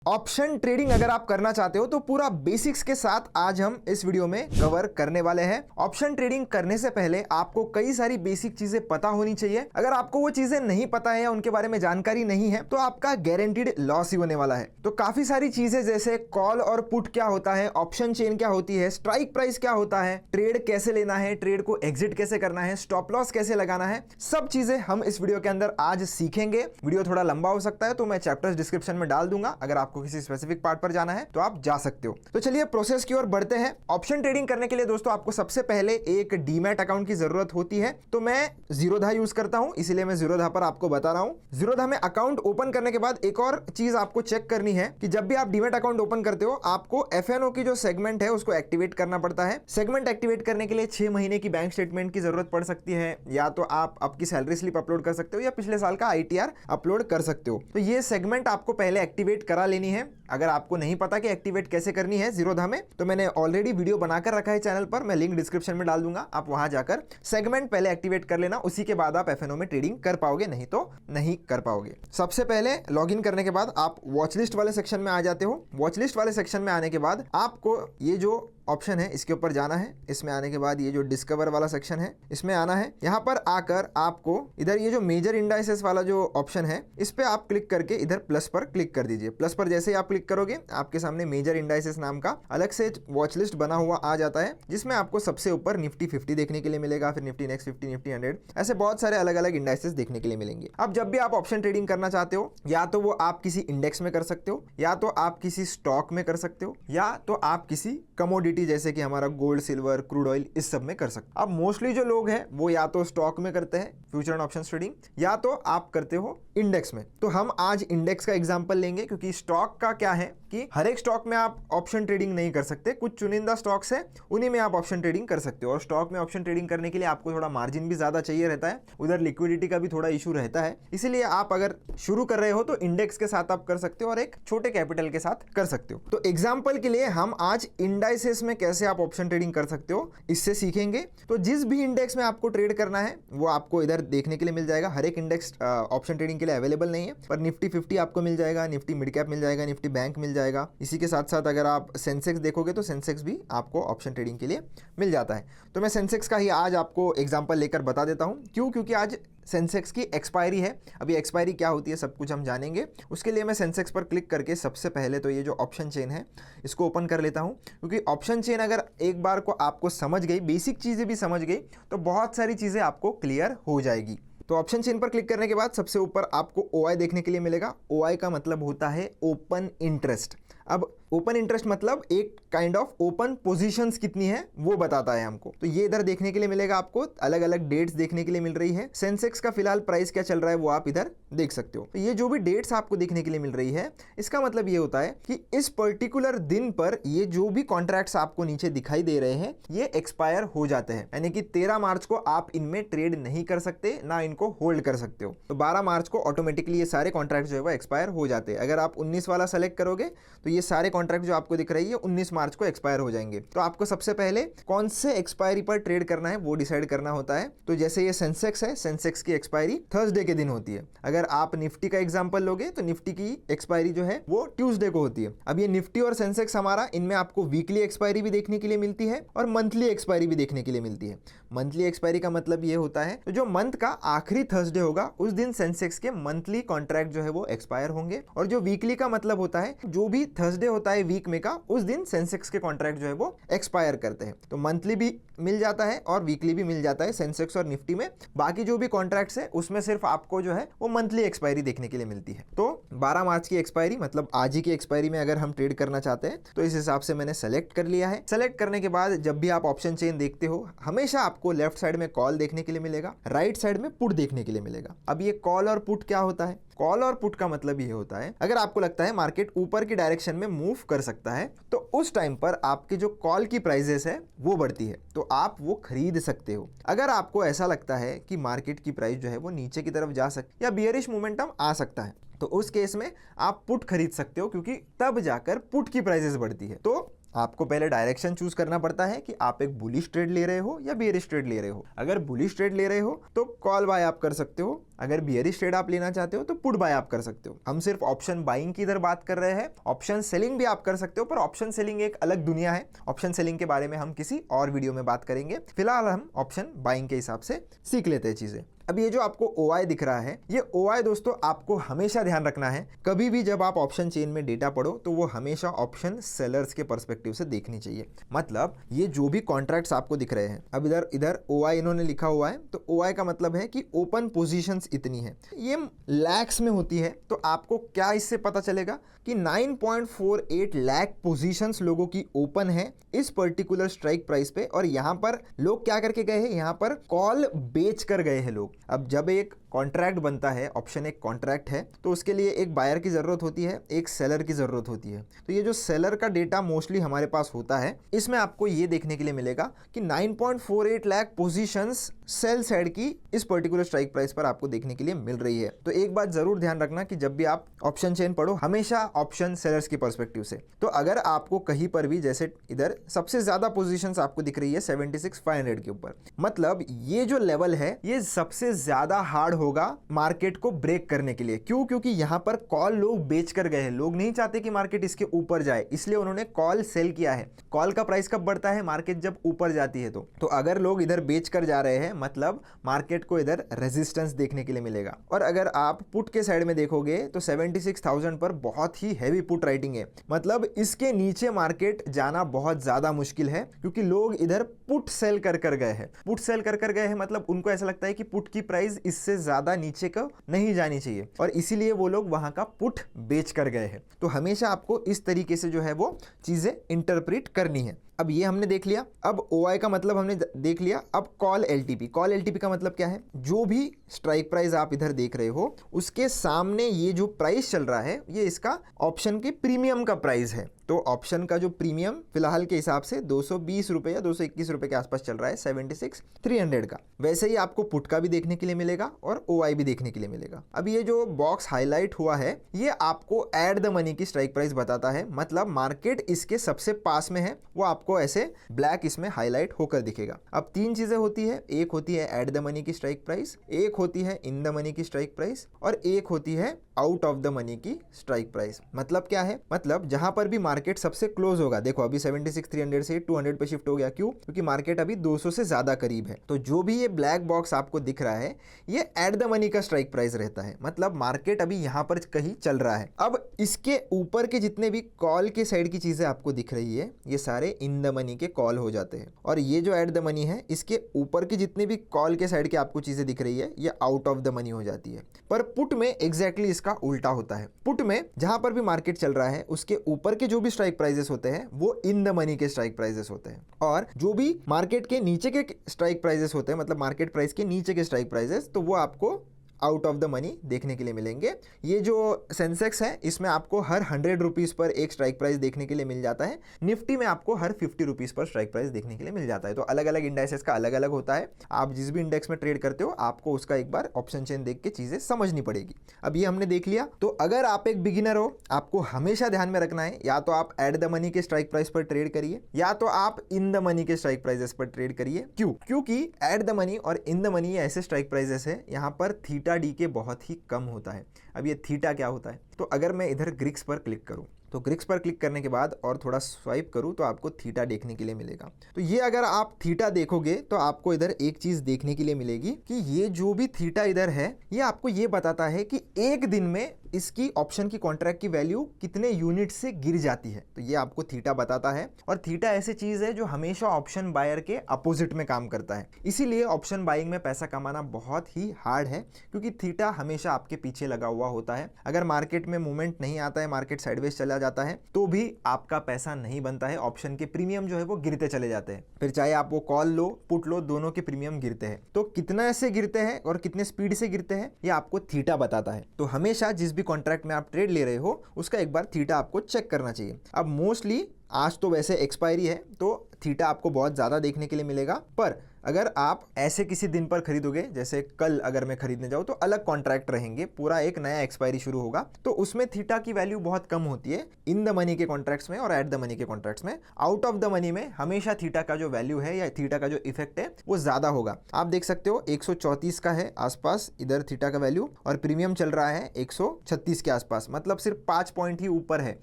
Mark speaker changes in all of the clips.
Speaker 1: Option trading अगर आप करना चाहते हो तो पूरा बेसिक्स के साथ आज हम इस वीडियो में कवर करने वाले हैं। ऑप्शन ट्रेडिंग करने से पहले आपको कई सारी बेसिक चीजें पता होनी चाहिए। अगर आपको वो चीजें नहीं पता है या उनके बारे में जानकारी नहीं है तो आपका गारंटीड लॉस ही होने वाला है। तो काफी सारी चीजें जैसे कॉल और पुट क्या होता है, ऑप्शन चेन क्या होती है, स्ट्राइक प्राइस क्या होता है, ट्रेड कैसे लेना है, ट्रेड को एग्जिट कैसे करना है, स्टॉप लॉस कैसे लगाना है, सब चीजें हम इस वीडियो के अंदर आज सीखेंगे। वीडियो थोड़ा लंबा हो सकता है तो मैं चैप्टर्स डिस्क्रिप्शन में डाल दूंगा। अगर आपको किसी स्पेसिफिक पार्ट पर जाना है तो आप जा सकते हो। तो चलिए प्रोसेस की ओर बढ़ते हैं। ऑप्शन ट्रेडिंग करने के लिए दोस्तों आपको सबसे पहले एक डीमैट अकाउंट की जरूरत होती है। तो मैं जीरोधा यूज करता हूं, इसीलिए मैं जीरोधा पर आपको बता रहा हूं। जीरोधा में अकाउंट ओपन करने के बाद एक और चीज आपको चेक करनी है कि जब भी आप डीमैट अकाउंट ओपन करते हो आपको एफएनओ की जो सेगमेंट है उसको एक्टिवेट करना पड़ता है। सेगमेंट एक्टिवेट करने के लिए 6 महीने की बैंक स्टेटमेंट की जरूरत पड़ सकती है, या तो आप आपकी सैलरी स्लिप अपलोड कर सकते हो या पिछले साल का आईटीआर अपलोड कर सकते हो। तो ये सेगमेंट आपको पहले एक्टिवेट करा लेनी है। अगर आपको नहीं पता कि एक्टिवेट कैसे करनी है जीरोधा में तो मैंने ऑलरेडी वीडियो बनाकर रखा है चैनल पर, मैं लिंक डिस्क्रिप्शन में डाल दूंगा। आप वहां जाकर सेगमेंट पहले एक्टिवेट कर लेना, उसी के बाद आप एफएनओ में ट्रेडिंग कर पाओगे, नहीं तो नहीं कर पाओगे। सबसे पहले लॉगिन करने के बाद आप वॉच लिस्ट वाले सेक्शन में आ जाते हो। वॉच लिस्ट वाले सेक्शन में आने के बाद आपको ये जो ऑप्शन है इसके ऊपर जाना है। इसमें आने के बाद ये जो डिस्कवर वाला सेक्शन है इसमें आना है। यहाँ पर आकर आपको इधर ये जो मेजर इंडाइसेस वाला जो ऑप्शन है इस पे आप क्लिक करके इधर प्लस पर क्लिक कर दीजिए। प्लस पर जैसे ही आप क्लिक करोगे आपके सामने मेजर इंडाइसेस नाम का अलग से वॉच लिस्ट बना हुआ आ जाता है, जिसमें आपको सबसे ऊपर निफ्टी 50 देखने के लिए मिलेगा, फिर निफ्टी नेक्स्ट 50, निफ्टी 100, ऐसे बहुत सारे अलग अलग इंडाइसेस देखने के लिए मिलेंगे। अब जब भी आप ऑप्शन ट्रेडिंग करना चाहते हो या तो वो आप किसी इंडेक्स में कर सकते हो, या तो आप किसी स्टॉक में कर सकते हो, या तो आप किसी कमोडिटी जैसे कि हमारा गोल्ड, सिल्वर, क्रूड ऑयल, इस सब में कर सकते हो। अब मोस्टली जो लोग हैं वो या तो स्टॉक में करते हैं फ्यूचर एंड ऑप्शंस ट्रेडिंग, या तो आप करते हो इंडेक्स में। तो हम आज इंडेक्स का एग्जांपल लेंगे, क्योंकि स्टॉक का क्या है कि हर एक स्टॉक में आप ऑप्शन ट्रेडिंग नहीं कर सकते। कुछ चुनिंदा स्टॉक्स है उन्हीं में आप ऑप्शन ट्रेडिंग कर सकते हो, और स्टॉक में ऑप्शन ट्रेडिंग करने के लिए आपको थोड़ा मार्जिन भी ज्यादा चाहिए रहता है, उधर लिक्विडिटी का भी थोड़ा इशू रहता है। इसीलिए आप अगर शुरू कर रहे हो तो इंडेक्स के साथ आप कर सकते हो और एक छोटे कैपिटल के साथ कर सकते हो। तो एग्जाम्पल के लिए हम आज इंडाइसेस में कैसे आप ऑप्शन ट्रेडिंग कर सकते हो इससे सीखेंगे। तो जिस भी इंडेक्स में आपको ट्रेड करना है वो आपको इधर देखने के लिए मिल जाएगा। हर एक इंडेक्स ऑप्शन ट्रेडिंग के लिए अवेलेबल नहीं है, पर निफ्टी 50 आपको मिल जाएगा, निफ्टी मिड कैप मिल जाएगा, निफ्टी बैंक मिल जाएगा। इसी के साथ साथ अगर आप सेंसेक्स देखोगे तो सेंसेक्स भी आपको ऑप्शन ट्रेडिंग के लिए मिल जाता है। तो मैं सेंसेक्स का ही आज आपको एग्जांपल लेकर बता देता हूं। क्योंकि आज सेंसेक्स की एक्सपायरी है। अभी एक्सपायरी क्या होती है सब कुछ हम जानेंगे। उसके लिए मैं सेंसेक्स पर क्लिक करके सबसे पहले तो ये जो ऑप्शन चेन है इसको ओपन कर लेता हूं, क्योंकि ऑप्शन चेन अगर एक बार को आपको समझ गई, बेसिक चीज़ें भी समझ गई, तो बहुत सारी चीज़ें आपको क्लियर हो जाएगी। तो ऑप्शन चेन पर क्लिक करने के बाद सबसे ऊपर आपको OI देखने के लिए मिलेगा। OI का मतलब होता है ओपन इंटरेस्ट। अब ओपन इंटरेस्ट मतलब एक काइंड ऑफ ओपन पोजीशंस कितनी है वो बताता है हमको। तो ये इधर देखने के लिए मिलेगा, आपको अलग अलग डेट्स देखने के लिए मिल रही है। सेंसेक्स का फिलहाल प्राइस क्या चल रहा है वो आप इधर देख सकते हो। तो ये जो भी डेट्स आपको देखने के लिए मिल रही है इसका मतलब ये होता है कि इस पर्टिकुलर दिन पर ये जो भी कॉन्ट्रैक्ट्स आपको नीचे दिखाई दे रहे हैं ये एक्सपायर हो जाते हैं, यानी कि 13 मार्च को आप इनमें ट्रेड नहीं कर सकते, ना इनको होल्ड कर सकते हो। तो 12 मार्च को ऑटोमेटिकली ये सारे कॉन्ट्रैक्ट जो है वो एक्सपायर हो जाते हैं। अगर आप 19 वाला सेलेक्ट करोगे तो ये सारे कॉन्ट्रैक्ट जो आपको दिख रही है 19 मार्च को एक्सपायर हो जाएंगे। तो आपको सबसे पहले कौन से एक्सपायरी पर ट्रेड करना है वो डिसाइड करना होता है। तो जैसे ये सेंसेक्स है, सेंसेक्स की एक्सपायरी थर्सडे के दिन होती है। अगर आप निफ्टी का एग्जांपल लोगे तो निफ्टी की एक्सपायरी जो है वो ट्यूसडे को होती है। अब ये निफ्टी और सेंसेक्स हमारा, इनमें आपको वीकली एक्सपायरी भी देखने के लिए मिलती है और मंथली एक्सपायरी भी देखने के लिए मिलती है। मंथली एक्सपायरी का मतलब ये होता है तो जो मंथ का आखिरी थर्सडे होगा उस दिन सेंसेक्स के मंथली कॉन्ट्रैक्ट जो है वो एक्सपायर होंगे, और जो वीकली का मतलब होता है जो भी थर्सडे होता है वीक में का उस दिन सेंसेक्स के कॉन्ट्रैक्ट जो है वो एक्सपायर करते हैं। तो मंथली भी मिल जाता है और वीकली भी मिल जाता है सेंसेक्स और निफ्टी में। बाकी जो भी कॉन्ट्रैक्ट्स है उसमें सिर्फ आपको जो है वो मंथली एक्सपायरी देखने के लिए मिलती है। तो 12 मार्च की एक्सपायरी मतलब आज ही की एक्सपायरी में अगर हम ट्रेड करना चाहते हैं तो इस हिसाब से मैंने सेलेक्ट कर लिया है। सेलेक्ट करने के बाद जब भी आप ऑप्शन चेन देखते हो हमेशा आपको लेफ्ट साइड में कॉल देखने के लिए मिलेगा, राइट साइड में पुट देखने के लिए मिलेगा। अब ये कॉल और पुट क्या होता है? कॉल और पुट का मतलब ये होता है अगर आपको लगता है मार्केट ऊपर की डायरेक्शन में मूव कर सकता है तो उस टाइम पर आपके जो कॉल की प्राइसेस है वो बढ़ती है, तो आप वो खरीद सकते हो। अगर आपको ऐसा लगता है कि मार्केट की प्राइस जो है वो नीचे की तरफ जा सकती या बियरिश मोमेंटम आ सकता है तो उस केस में आप पुट खरीद सकते हो, क्योंकि तब जाकर पुट की प्राइसेस बढ़ती है। तो आपको पहले डायरेक्शन चूज करना पड़ता है कि आप एक बुलिश ट्रेड ले रहे हो या बियरिश ट्रेड ले रहे हो। अगर बुलिश ट्रेड ले रहे हो तो कॉल बाय आप कर सकते हो, अगर बियरिश ट्रेड आप लेना चाहते हो तो पुट बाय आप कर सकते हो। हम सिर्फ ऑप्शन बाइंग की इधर बात कर रहे हैं, ऑप्शन सेलिंग भी आप कर सकते हो, पर ऑप्शन सेलिंग एक अलग दुनिया है। ऑप्शन सेलिंग के बारे में हम किसी और वीडियो में बात करेंगे। फिलहाल हम ऑप्शन बाइंग के हिसाब से सीख लेते हैं चीजें। अब ये जो आपको OI दिख रहा है, ये OI दोस्तों आपको हमेशा ध्यान रखना है, कभी भी जब आप ऑप्शन चेन में डेटा पढ़ो तो वो हमेशा ऑप्शन सेलर्स के पर्सपेक्टिव से देखनी चाहिए। मतलब ये जो भी कॉन्ट्रैक्ट्स आपको दिख रहे हैं, अब इधर OI इन्होंने लिखा हुआ है, तो OI का मतलब है कि ओपन पोजीशंस इतनी है, ये लैक्स में होती है। तो आपको क्या इससे पता चलेगा कि 9.48 लाख पोजीशंस लोगों की ओपन है इस पर्टिकुलर स्ट्राइक प्राइस पे, और यहां पर लोग क्या करके गए हैं, यहां पर कॉल बेच कर गए हैं लोग। अब जब एक कॉन्ट्रैक्ट बनता है, ऑप्शन एक कॉन्ट्रैक्ट है, तो उसके लिए एक बायर की जरूरत होती है, एक सेलर की जरूरत होती है। तो ये जो सेलर का डेटा मोस्टली हमारे पास होता है, इसमें आपको ये देखने के लिए मिलेगा कि 9.48 लाख पोजीशंस सेल साइड की इस पर्टिकुलर स्ट्राइक प्राइस पर आपको देखने के लिए मिल रही है। तो एक बात जरूर ध्यान रखना कि जब भी आप ऑप्शन चेन पढ़ो, हमेशा ऑप्शन सेलर्स की पर्सपेक्टिव से। तो अगर आपको कहीं पर भी, जैसे इधर सबसे ज्यादा पोजीशंस आपको दिख रही है 76,500 के ऊपर, मतलब ये जो लेवल है ये सबसे ज्यादा हार्ड होगा मार्केट को ब्रेक करने के लिए। क्यों? क्योंकि यहां पर कॉल लोग बेच कर गए हैं, लोग नहीं चाहते कि मार्केट इसके ऊपर जाए, इसलिए उन्होंने कॉल सेल किया है। कॉल का प्राइस कब बढ़ता है? मार्केट जब ऊपर जाती है। तो अगर लोग इधर बेच कर जा रहे हैं, मतलब मार्केट को इधर रेजिस्टेंस देखने के लिए मिलेगा। और अगर आप पुट के साइड में देखोगे तो 76,000 पर बहुत ही हैवी पुट राइटिंग है, मतलब इसके नीचे मार्केट जाना बहुत ज्यादा मुश्किल है, क्योंकि लोग इधर पुट सेल कर गए हैं। पुट सेल कर गए हैं मतलब उनको ऐसा लगता है कि पुट की प्राइस इससे ज्यादा नीचे को नहीं जानी चाहिए, और इसीलिए वो लोग वहां का पुट बेच कर गए हैं। तो हमेशा आपको इस तरीके से जो है वो चीजें इंटरप्रेट करनी है। अब ये हमने देख लिया, अब OI का मतलब हमने देख लिया। अब कॉल LTP, कॉल LTP का मतलब क्या है? जो भी स्ट्राइक प्राइस आप इधर देख रहे हो उसके सामने ये जो प्राइस चल रहा है, ये इसका ऑप्शन के प्रीमियम का प्राइस है। तो ऑप्शन का जो प्रीमियम फिलहाल के हिसाब से 220 रुपए या 221 रुपए के आसपास चल रहा है 76,300 का। वैसे ही आपको पुट का भी देखने के लिए मिलेगा और OI भी देखने के लिए मिलेगा। अब ये जो बॉक्स हाईलाइट हुआ है, ये आपको एट द मनी की स्ट्राइक प्राइस बताता है, मतलब मार्केट इसके सबसे पास में है, वो आपको ऐसे ब्लैक इसमें हाईलाइट होकर दिखेगा। अब तीन चीजें होती है, एक होती है एट द मनी की स्ट्राइक प्राइस, एक होती है इन द मनी की स्ट्राइक प्राइस, और एक होती है आउट ऑफ द मनी की स्ट्राइक प्राइस। मतलब क्या है? मतलब जहां पर भी मार्केट सबसे क्लोज होगा, देखो अभी 76,300 से 200 पे शिफ्ट हो गया। क्यों? क्योंकि मार्केट अभी 200 से ज्यादा करीब है। तो जो भी ये ब्लैक बॉक्स आपको दिख रहा है, ये एट द मनी का स्ट्राइक प्राइस रहता है, मतलब मार्केट अभी यहां पर कहीं चल रहा है। अब इसके ऊपर के जितने भी कॉल के साइड की चीजें आपको दिख रही है, ये सारे इन द मनी के कॉल हो जाते हैं, और ये जो एट द मनी है, इसके ऊपर की जितने भी कॉल के साइड के आपको चीजें दिख रही है, ये आउट ऑफ द मनी हो जाती है। पर पुट में एग्जैक्टली इसका उल्टा होता है। पुट में जहां पर भी मार्केट चल रहा है, उसके ऊपर के जो भी स्ट्राइक प्राइसेस होते हैं वो इन द मनी के स्ट्राइक प्राइसेस होते हैं, और जो भी मार्केट के नीचे के स्ट्राइक प्राइसेस होते हैं, मतलब मार्केट प्राइस के नीचे के स्ट्राइक प्राइसेस, तो वो आपको आउट ऑफ द मनी देखने के लिए मिलेंगे। ये जो सेंसेक्स है, इसमें आपको हर 100 रुपीज पर एक स्ट्राइक प्राइस देखने के लिए मिल जाता है। निफ्टी में आपको हर 50 रुपीज पर स्ट्राइक प्राइस देखने के लिए मिल जाता है। तो अलग अलग इंडेक्सेस का अलग अलग होता है। आप जिस भी इंडेक्स में ट्रेड करते हो, आपको उसका एक बार ऑप्शन चेन देख के चीजें समझनी पड़ेगी। अब ये हमने देख लिया। तो अगर आप एक बिगिनर हो, आपको हमेशा ध्यान में रखना है, या तो आप एट द मनी के स्ट्राइक प्राइस पर ट्रेड करिए, या तो आप इन द मनी के स्ट्राइक प्राइसेस पर ट्रेड करिए। क्यों? क्योंकि एट द मनी और इन द मनी ऐसे स्ट्राइक प्राइसेस है, यहाँ पर थीटा डी के बहुत कम होता है। अब ये थीटा क्या होता है? तो अगर मैं इधर ग्रिक्स पर क्लिक करूं, तो ग्रिक्स पर क्लिक करने के बाद और थोड़ा स्वाइप करूं तो आपको थीटा देखने के लिए मिलेगा। तो ये अगर आप थीटा देखोगे तो आपको इधर एक चीज देखने के लिए मिलेगी कि ये जो भी थीटा इधर है, ये आपको ये बताता है कि एक दिन में इसकी ऑप्शन की कॉन्ट्रैक्ट की वैल्यू कितने यूनिट से गिर जाती है। तो ये आपको थीटा बताता है, और थीटा ऐसी चीज है जो हमेशा ऑप्शन बायर के अपोजिट में काम करता है। इसीलिए ऑप्शन बाइंग में पैसा कमाना बहुत ही हार्ड है, क्योंकि थीटा हमेशा आपके पीछे लगा हुआ होता है। अगर मार्केट में मूवमेंट नहीं आता है, मार्केट साइडवेज चला जाता है, तो भी आपका पैसा नहीं बनता है। ऑप्शन के प्रीमियम जो है वो गिरते चले जाते हैं। फिर चाहे आप वो कॉल लो, पुट लो, दोनों के प्रीमियम गिरते हैं। तो कितना ऐसे गिरते हैं और कितने स्पीड से गिरते हैं, ये आपको थीटा बताता है। तो हमेशा जिस भी कॉन्ट्रैक्ट में आप ट्रेड ले रहे हो, उसका एक बार थीटा आपको चेक करना चाहिए। अब मोस्टली आज तो वैसे एक्सपायरी है, तो थीटा आपको बहुत ज़्यादा देखने के लिए मिलेगा। पर अगर आप ऐसे किसी दिन पर खरीदोगे, जैसे कल अगर मैं खरीदने जाऊँ तो अलग कॉन्ट्रैक्ट रहेंगे, पूरा एक नया एक्सपायरी शुरू होगा, तो उसमें थीटा की वैल्यू बहुत कम होती है इन द मनी के कॉन्ट्रैक्ट्स में और एट द मनी के कॉन्ट्रैक्ट्स में। आउट ऑफ द मनी में हमेशा थीटा का जो वैल्यू है या थीटा का जो इफेक्ट है वो ज़्यादा होगा। आप देख सकते हो 134 का है आसपास इधर थीटा का वैल्यू, और प्रीमियम चल रहा है 136 के आसपास, मतलब सिर्फ 5 पॉइंट ही ऊपर है।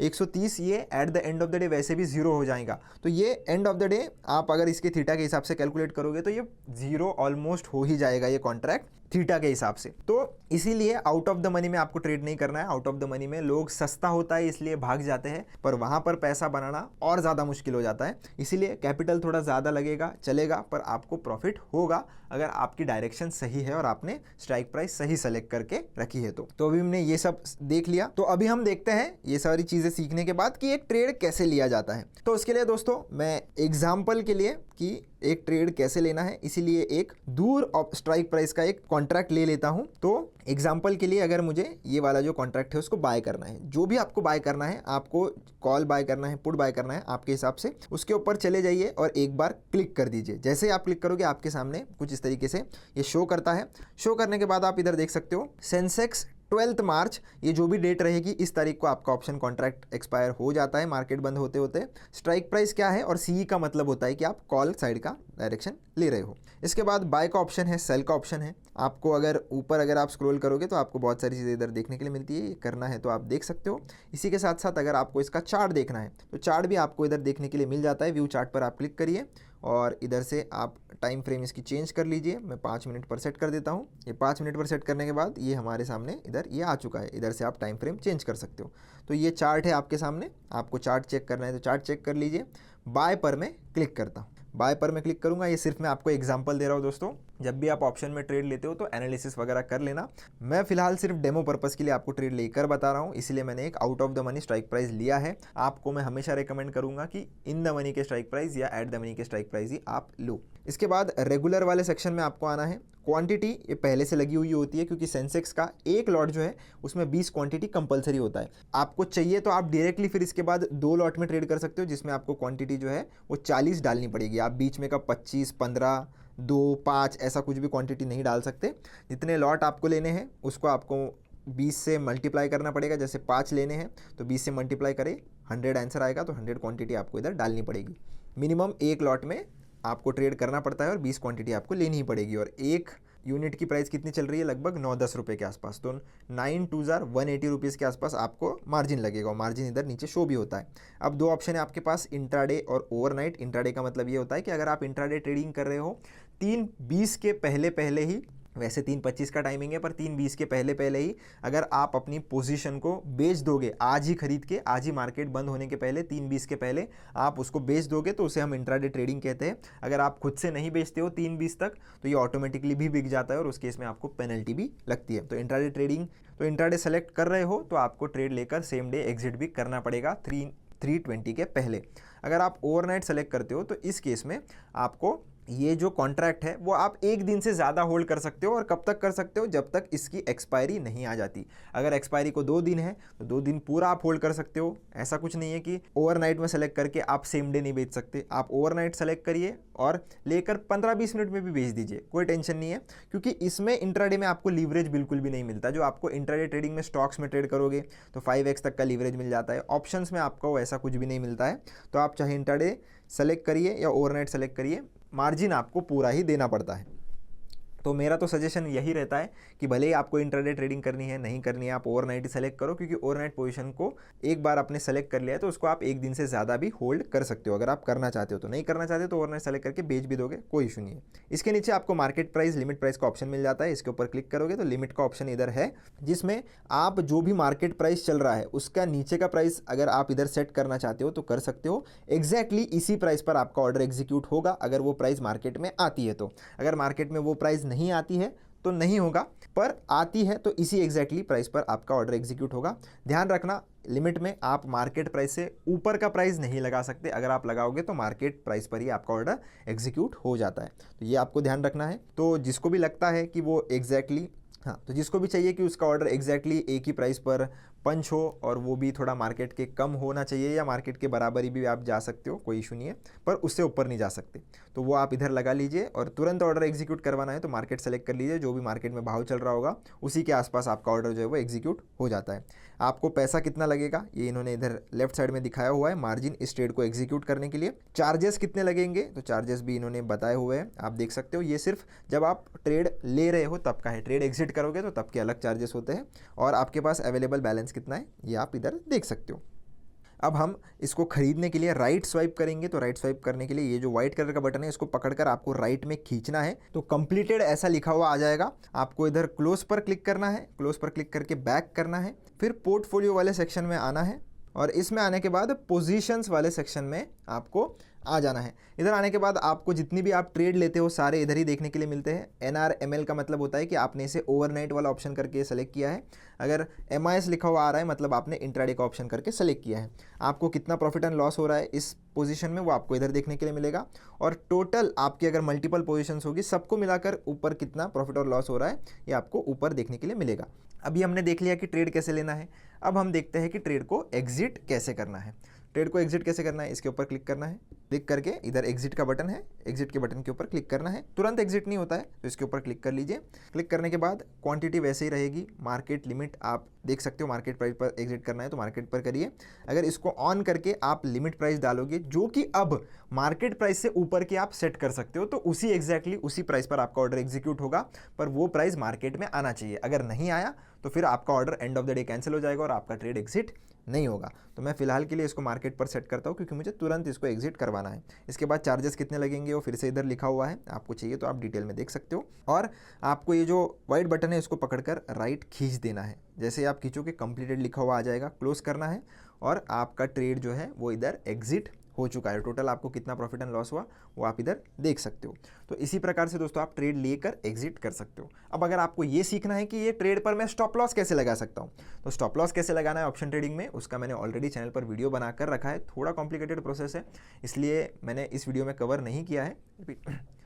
Speaker 1: 130 ये at the end of the day वैसे भी जीरो हो जाएगा, तो ये एंड ऑफ द डे आप अगर इसके थीटा के हिसाब से कैलकुलेट करोगे तो ये जीरो ऑलमोस्ट हो ही जाएगा ये कॉन्ट्रैक्ट थीटा के हिसाब से। तो इसीलिए आउट ऑफ द मनी में आपको ट्रेड नहीं करना है। आउट ऑफ द मनी में लोग सस्ता होता है इसलिए भाग जाते हैं, पर वहां पर पैसा बनाना और ज़्यादा मुश्किल हो जाता है। इसीलिए कैपिटल थोड़ा ज़्यादा लगेगा, चलेगा, पर आपको प्रॉफिट होगा अगर आपकी डायरेक्शन सही है और आपने स्ट्राइक प्राइस सही सेलेक्ट करके रखी है। तो अभी हमने ये सब देख लिया, तो अभी हम देखते हैं ये सारी चीज़ें सीखने के बाद कि एक ट्रेड कैसे लिया जाता है। तो उसके लिए दोस्तों मैं एग्जाम्पल के लिए कि एक ट्रेड कैसे लेना है, इसीलिए एक दूर स्ट्राइक प्राइस का एक कॉन्ट्रैक्ट ले लेता हूं। तो एग्जांपल के लिए अगर मुझे ये वाला जो कॉन्ट्रैक्ट है उसको बाय करना है, जो भी आपको बाय करना है, आपको कॉल बाय करना है, पुट बाय करना है, आपके हिसाब से उसके ऊपर चले जाइए और एक बार क्लिक कर दीजिए। जैसे आप क्लिक करोगे आपके सामने कुछ इस तरीके से ये शो करता है। शो करने के बाद आप इधर देख सकते हो सेंसेक्स 12 मार्च, ये जो भी डेट रहेगी इस तारीख को आपका ऑप्शन कॉन्ट्रैक्ट एक्सपायर हो जाता है मार्केट बंद होते होते। स्ट्राइक प्राइस क्या है और सीई का मतलब होता है कि आप कॉल साइड का डायरेक्शन ले रहे हो। इसके बाद बाय का ऑप्शन है, सेल का ऑप्शन है। आपको अगर ऊपर अगर आप स्क्रॉल करोगे तो आपको बहुत सारी चीज़ें इधर देखने के लिए मिलती है, ये करना है तो आप देख सकते हो। इसी के साथ साथ अगर आपको इसका चार्ट देखना है तो चार्ट भी आपको इधर देखने के लिए मिल जाता है। व्यू चार्ट पर आप क्लिक करिए और इधर से आप टाइम फ्रेम इसकी चेंज कर लीजिए। मैं 5 मिनट पर सेट कर देता हूँ। ये 5 मिनट पर सेट करने के बाद ये हमारे सामने इधर ये आ चुका है। इधर से आप टाइम फ्रेम चेंज कर सकते हो। तो ये चार्ट है आपके सामने, आपको चार्ट चेक करना है तो चार्ट चेक कर लीजिए। बाय पर मैं क्लिक करता हूँ, बाय पर मैं क्लिक करूंगा। ये सिर्फ मैं आपको एग्जांपल दे रहा हूँ दोस्तों, जब भी आप ऑप्शन में ट्रेड लेते हो तो एनालिसिस वगैरह कर लेना। मैं फिलहाल सिर्फ डेमो पर्पस के लिए आपको ट्रेड लेकर बता रहा हूँ, इसीलिए मैंने एक out of the money strike price लिया है। आपको मैं हमेशा रेकमेंड करूंगा कि इन द मनी के स्ट्राइक प्राइस या एट द मनी के स्ट्राइक प्राइस ही आप लो। इसके बाद रेगुलर वाले सेक्शन में आपको आना है। क्वांटिटी ये पहले से लगी हुई होती है, क्योंकि सेंसेक्स का एक लॉट जो है उसमें 20 क्वांटिटी कंपलसरी होता है। आपको चाहिए तो आप डायरेक्टली फिर इसके बाद 2 लॉट में ट्रेड कर सकते हो, जिसमें आपको क्वांटिटी जो है वो 40 डालनी पड़ेगी। आप बीच में का 25, 15, 2, 5 ऐसा कुछ भी क्वांटिटी नहीं डाल सकते। जितने लॉट आपको लेने हैं उसको आपको 20 से मल्टीप्लाई करना पड़ेगा। जैसे 5 लेने हैं तो 20 से मल्टीप्लाई करें, 100 आंसर आएगा, तो 100 क्वांटिटी आपको इधर डालनी पड़ेगी। मिनिमम एक लॉट में आपको ट्रेड करना पड़ता है और 20 क्वांटिटी आपको लेनी ही पड़ेगी। और एक यूनिट की प्राइस कितनी चल रही है, लगभग 9-10 रुपये के आसपास, तो 9 2 180 रुपीज़ के आसपास आपको मार्जिन लगेगा। और मार्जिन इधर नीचे शो भी होता है। अब 2 ऑप्शन है आपके पास, इंट्राडे और ओवरनाइट। इंट्राडे का मतलब ये होता है कि अगर आप इंट्राडे ट्रेडिंग कर रहे हो 3:20 के पहले ही, वैसे 3:25 का टाइमिंग है पर 3:20 के पहले ही अगर आप अपनी पोजीशन को बेच दोगे, आज ही खरीद के, आज ही मार्केट बंद होने के पहले 3:20 के पहले आप उसको बेच दोगे, तो उसे हम इंट्राडे ट्रेडिंग कहते हैं। अगर आप खुद से नहीं बेचते हो 3:20 तक तो ये ऑटोमेटिकली भी बिक जाता है और उस केस में आपको पेनल्टी भी लगती है। तो इंट्राडे ट्रेडिंग, तो इंट्राडे सेलेक्ट कर रहे हो तो आपको ट्रेड लेकर सेम डे एग्जिट भी करना पड़ेगा 3:20 के पहले। अगर आप ओवरनाइट सेलेक्ट करते हो तो इस केस में आपको ये जो कॉन्ट्रैक्ट है वो आप एक दिन से ज़्यादा होल्ड कर सकते हो। और कब तक कर सकते हो, जब तक इसकी एक्सपायरी नहीं आ जाती। अगर एक्सपायरी को 2 दिन है तो 2 दिन पूरा आप होल्ड कर सकते हो। ऐसा कुछ नहीं है कि ओवरनाइट में सेलेक्ट करके आप सेम डे नहीं बेच सकते। आप ओवरनाइट सेलेक्ट करिए और लेकर 15-20 मिनट में भी बेच दीजिए, कोई टेंशन नहीं है, क्योंकि इसमें इंट्राडे में आपको लीवरेज बिल्कुल भी नहीं मिलता। जो आपको इंट्राडे ट्रेडिंग में स्टॉक्स में ट्रेड करोगे तो 5x तक का लीवरेज मिल जाता है। ऑप्शंस में आपको ऐसा कुछ भी नहीं मिलता है। तो आप चाहे इंट्राडे सेलेक्ट करिए या ओवरनाइट सेलेक्ट करिए, मार्जिन आपको पूरा ही देना पड़ता है। तो मेरा तो सजेशन यही रहता है कि भले ही आपको इंट्राडे ट्रेडिंग करनी है, नहीं करनी है, आप ओवरनाइट ही सेलेक्ट करो, क्योंकि ओवरनाइट पोजीशन को एक बार आपने सेलेक्ट कर लिया है तो उसको आप एक दिन से ज़्यादा भी होल्ड कर सकते हो। अगर आप करना चाहते हो तो, नहीं करना चाहते तो ओवरनाइट सेलेक्ट करके बेच भी दोगे, कोई इशू नहीं है। इसके नीचे आपको मार्केट प्राइस, लिमिट प्राइस का ऑप्शन मिल जाता है। इसके ऊपर क्लिक करोगे तो लिमिट का ऑप्शन इधर है, जिसमें आप जो भी मार्केट प्राइस चल रहा है उसका नीचे का प्राइस अगर आप इधर सेट करना चाहते हो तो कर सकते हो। एग्जैक्टली इसी प्राइस पर आपका ऑर्डर एग्जीक्यूट होगा अगर वो प्राइस मार्केट में आती है तो। अगर मार्केट में वो प्राइस नहीं आती है तो नहीं होगा, पर आती है तो इसी एग्जैक्टली प्राइस पर आपका ऑर्डर एग्जीक्यूट होगा। ध्यान रखना, लिमिट में आप मार्केट प्राइस से ऊपर का प्राइस नहीं लगा सकते। अगर आप लगाओगे तो मार्केट प्राइस पर ही आपका ऑर्डर एग्जीक्यूट हो जाता है। तो ये आपको ध्यान रखना है। तो जिसको भी लगता है कि वो एग्जैक्टली, हाँ, तो जिसको भी चाहिए कि उसका ऑर्डर एग्जैक्टली एक ही प्राइस पर पंच हो और वो भी थोड़ा मार्केट के कम होना चाहिए, या मार्केट के बराबरी भी आप जा सकते हो, कोई इशू नहीं है, पर उससे ऊपर नहीं जा सकते। तो वो आप इधर लगा लीजिए और तुरंत ऑर्डर एग्जीक्यूट करवाना है तो मार्केट सेलेक्ट कर लीजिए, जो भी मार्केट में भाव चल रहा होगा उसी के आसपास आपका ऑर्डर जो है वो एग्जीक्यूट हो जाता है। आपको पैसा कितना लगेगा ये इन्होंने इधर लेफ्ट साइड में दिखाया हुआ है, मार्जिन इस ट्रेड को एग्जीक्यूट करने के लिए। चार्जेस कितने लगेंगे तो चार्जेस भी इन्होंने बताए हुए हैं, आप देख सकते हो। ये सिर्फ जब आप ट्रेड ले रहे हो तब का है, ट्रेड एग्जिट करोगे तो तब के अलग चार्जेस होते हैं। और आपके पास अवेलेबल बैलेंस कितना है ये आप इधर देख सकते हो। अब हम इसको खरीदने के लिए राइट स्वाइप करेंगे, तो राइट स्वाइप करने के लिए ये जो व्हाइट कलर का बटन है इसको पकड़कर आपको राइट में खींचना है, तो कंप्लीटेड ऐसा लिखा हुआ आ जाएगा। आपको इधर क्लोज पर क्लिक करना है, क्लोज पर क्लिक करके बैक करना है, फिर पोर्टफोलियो वाले सेक्शन में आना है और इसमें आने के बाद पोजीशंस वाले सेक्शन में आपको आ जाना है। इधर आने के बाद आपको जितनी भी आप ट्रेड लेते हो सारे इधर ही देखने के लिए मिलते हैं। NRML का मतलब होता है कि आपने इसे ओवरनाइट वाला ऑप्शन करके सेलेक्ट किया है। अगर MIS लिखा हुआ आ रहा है मतलब आपने इंट्राडे का ऑप्शन करके सेलेक्ट किया है। आपको कितना प्रॉफिट एंड लॉस हो रहा है इस पोजीशन में वो आपको इधर देखने के लिए मिलेगा, और टोटल आपकी अगर मल्टीपल पोजीशंस होगी सबको मिलाकर ऊपर कितना प्रॉफिट और लॉस हो रहा है ये आपको ऊपर देखने के लिए मिलेगा। अभी हमने देख लिया कि ट्रेड कैसे लेना है, अब हम देखते हैं कि ट्रेड को एग्जिट कैसे करना है। ट्रेड को एग्जिट कैसे करना है, इसके ऊपर क्लिक करना है, क्लिक करके इधर एग्जिट का बटन है, एग्जिट के बटन के ऊपर क्लिक करना है। तुरंत एग्जिट नहीं होता है तो इसके ऊपर क्लिक कर लीजिए। क्लिक करने के बाद क्वांटिटी वैसे ही रहेगी, मार्केट लिमिट आप देख सकते हो, मार्केट प्राइस पर एग्जिट करना है तो मार्केट पर करिए। अगर इसको ऑन करके आप लिमिट प्राइस डालोगे जो कि अब मार्केट प्राइस से ऊपर की आप सेट कर सकते हो, तो उसी एग्जैक्टली उसी प्राइस पर आपका ऑर्डर एग्जीक्यूट होगा, पर वो प्राइस मार्केट में आना चाहिए। अगर नहीं आया तो फिर आपका order end of the day cancel हो जाएगा और आपका ट्रेड एग्जिट नहीं होगा। तो मैं फिलहाल के लिए इसको मार्केट पर सेट करता हूँ क्योंकि मुझे तुरंत इसको एग्जिट करवाना है। इसके बाद चार्जेस कितने लगेंगे वो फिर से इधर लिखा हुआ है, आपको चाहिए तो आप डिटेल में देख सकते हो। और आपको ये जो वाइट बटन है इसको पकड़कर राइट खींच देना है, जैसे आप खींचोगे कंप्लीटेड लिखा हुआ आ जाएगा, क्लोज करना है और आपका ट्रेड जो है वो इधर एग्जिट हो चुका है। टोटल आपको कितना प्रॉफिट एंड लॉस हुआ वो आप इधर देख सकते हो। तो इसी प्रकार से दोस्तों आप ट्रेड लेकर एग्जिट कर सकते हो। अब अगर आपको ये सीखना है कि ये ट्रेड पर मैं स्टॉप लॉस कैसे लगा सकता हूँ, तो स्टॉप लॉस कैसे लगाना है ऑप्शन ट्रेडिंग में, उसका मैंने ऑलरेडी चैनल पर वीडियो बनाकर रखा है। थोड़ा कॉम्प्लिकेटेड प्रोसेस है इसलिए मैंने इस वीडियो में कवर नहीं किया है,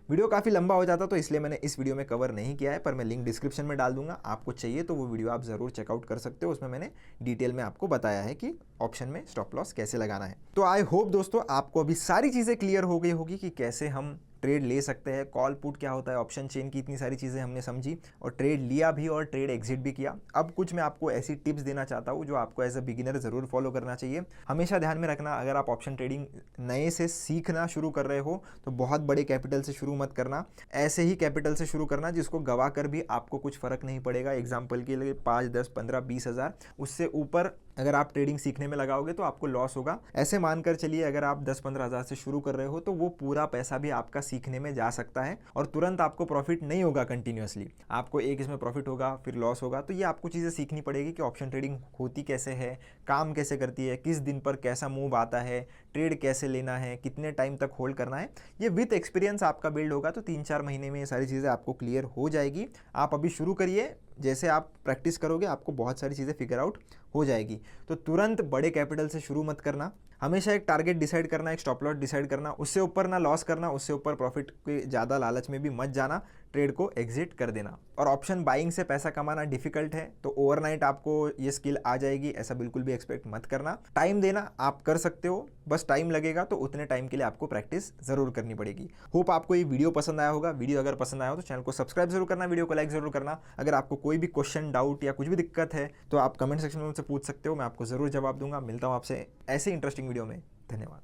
Speaker 1: वीडियो काफ़ी लंबा हो जाता तो इसलिए मैंने इस वीडियो में कवर नहीं किया है, पर मैं लिंक डिस्क्रिप्शन में डाल दूंगा। आपको चाहिए तो वो वीडियो आप ज़रूर चेकआउट कर सकते हो, उसमें मैंने डिटेल में आपको बताया है कि ऑप्शन में स्टॉप लॉस कैसे लगाना है। तो आई होप दोस्तों आपको अभी सारी चीज़ें क्लियर हो गई होगी कि कैसे हम ट्रेड ले सकते हैं, कॉल पुट क्या होता है, ऑप्शन चेन की इतनी सारी चीज़ें हमने समझी और ट्रेड लिया भी और ट्रेड एग्जिट भी किया। अब कुछ मैं आपको ऐसी टिप्स देना चाहता हूँ जो आपको एज अ बिगिनर ज़रूर फॉलो करना चाहिए। हमेशा ध्यान में रखना, अगर आप ऑप्शन ट्रेडिंग नए से सीखना शुरू कर रहे हो तो बहुत बड़े कैपिटल से शुरू मत करना, ऐसे ही कैपिटल से शुरू करना जिसको गवा कर भी आपको कुछ फ़र्क नहीं पड़ेगा। एग्जाम्पल के लिए 5, 10, 15, 20 हज़ार, उससे ऊपर अगर आप ट्रेडिंग सीखने में लगाओगे तो आपको लॉस होगा। ऐसे मानकर चलिए अगर आप 10-15 हज़ार से शुरू कर रहे हो तो वो पूरा पैसा भी आपका सीखने में जा सकता है और तुरंत आपको प्रॉफिट नहीं होगा कंटिन्यूअसली, आपको एक इसमें प्रॉफिट होगा फिर लॉस होगा। तो ये आपको चीज़ें सीखनी पड़ेगी कि ऑप्शन ट्रेडिंग होती कैसे है, काम कैसे करती है, किस दिन पर कैसा मूव आता है, ट्रेड कैसे लेना है, कितने टाइम तक होल्ड करना है। ये विथ एक्सपीरियंस आपका बिल्ड होगा तो 3-4 महीने में ये सारी चीज़ें आपको क्लियर हो जाएगी। आप अभी शुरू करिए, जैसे आप प्रैक्टिस करोगे आपको बहुत सारी चीज़ें फिगर आउट हो जाएगी। तो तुरंत बड़े कैपिटल से शुरू मत करना, हमेशा एक टारगेट डिसाइड करना, एक स्टॉप लॉस डिसाइड करना, उससे ऊपर ना लॉस करना, उससे ऊपर प्रॉफिट के ज़्यादा लालच में भी मत जाना, ट्रेड को एग्जिट कर देना। और ऑप्शन बाइंग से पैसा कमाना डिफिकल्ट है तो ओवरनाइट आपको ये स्किल आ जाएगी ऐसा बिल्कुल भी एक्सपेक्ट मत करना। टाइम देना आप कर सकते हो, बस टाइम लगेगा तो उतने टाइम के लिए आपको प्रैक्टिस जरूर करनी पड़ेगी। होप आपको ये वीडियो पसंद आया होगा। वीडियो अगर पसंद आया हो तो चैनल को सब्सक्राइब जरूर करना, वीडियो को लाइक जरूर करना। अगर आपको कोई भी क्वेश्चन, डाउट या कुछ भी दिक्कत है तो आप कमेंट सेक्शन में मुझसे पूछ सकते हो, मैं आपको जरूर जवाब दूंगा। मिलता हूँ आपसे ऐसे इंटरेस्टिंग वीडियो में, धन्यवाद।